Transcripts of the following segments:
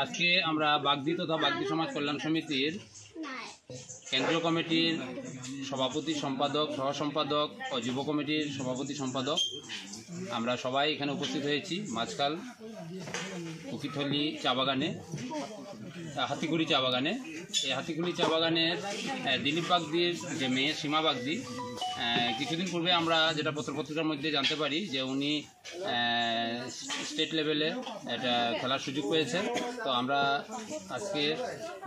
আজকে আমরা বাগদি তথা বাগদি সমাজ কল্যাণ সমিতির কেন্দ্রীয় কমিটির সভাপতি সম্পাদক, সহ সম্পাদক ও যুব কমিটির সভাপতি সম্পাদক আমরা সবাই এখানে উপস্থিত হয়েছি মাঝখাল কুকিথলি চা বাগানে, হাতিগুড়ি চা বাগানে। এই হাতিগুড়ি চা বাগানের দিলীপ বাগদির যে মেয়ে সীমা বাগদি, কিছুদিন পূর্বে আমরা যেটা পত্রপত্রিকার মধ্যে জানতে পারি যে উনি স্টেট লেভেলে এটা খেলার সুযোগ পেয়েছেন। তো আমরা আজকে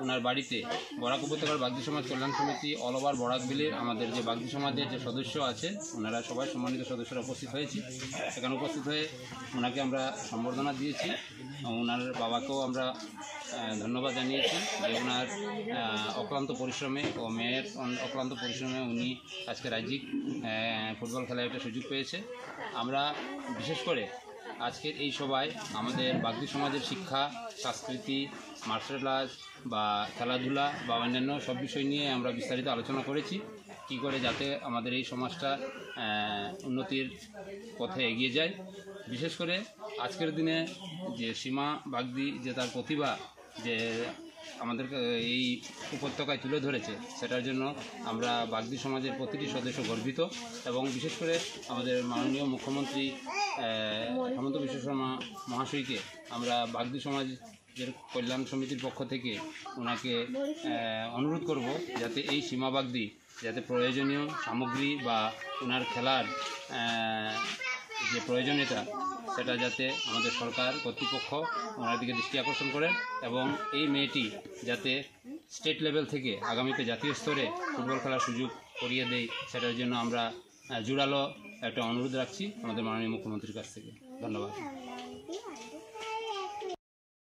ওনার বাড়িতে বরাক উপত্যকার বাগদি সমাজ কল্যাণ সমিতি অল ওভার বরাকবিলির আমাদের যে বাগদি সমাজের যে সদস্য আছে ওনারা সবাই সম্মানিত সদস্যরা উপস্থিত হয়েছি। সেখানে উপস্থিত হয়ে ওনাকে আমরা সম্বর্ধনা দিয়েছি। ওনার বাবাকেও আমরা ধন্যবাদ জানিয়েছি যে ওনার অক্লান্ত পরিশ্রমে ও মেয়ের অক্লান্ত পরিশ্রমে উনি আজকে রাজ্যিক ফুটবল খেলায় একটা সুযোগ পেয়েছে। আমরা বিশেষ করে আজকের এই সভায় আমাদের বাগদি সমাজের শিক্ষা, সংস্কৃতি, মার্শাল আর্ট বা খেলাধুলা বা অন্যান্য সব বিষয় নিয়ে আমরা বিস্তারিত আলোচনা করেছি, কী করে যাতে আমাদের এই সমাজটা উন্নতির পথে এগিয়ে যায়। বিশেষ করে আজকের দিনে যে সীমা বাগদি যে তার প্রতিভা যে আমাদেরকে এই উপত্যকায় তুলে ধরেছে, সেটার জন্য আমরা বাগদি সমাজের প্রতিটি সদস্য গর্বিত। এবং বিশেষ করে আমাদের মাননীয় মুখ্যমন্ত্রী হেমন্ত বিশ্ব শর্মা মহাশয়কে আমরা বাগদি সমাজের কল্যাণ সমিতির পক্ষ থেকে ওনাকে অনুরোধ করব যাতে এই সীমা বাগদি যাতে প্রয়োজনীয় সামগ্রী বা ওনার খেলার যে প্রয়োজনীয়তা সেটা যাতে আমাদের সরকার কর্তৃপক্ষ ওনার দিকে দৃষ্টি আকর্ষণ করেন এবং এই মেয়েটি যাতে স্টেট লেভেল থেকে আগামীতে জাতীয় স্তরে ফুটবল খেলার সুযোগ করিয়ে দেয়, সেটার জন্য আমরা জোরালো একটা অনুরোধ রাখছি আমাদের মাননীয় মুখ্যমন্ত্রীর কাছ থেকে। ধন্যবাদ।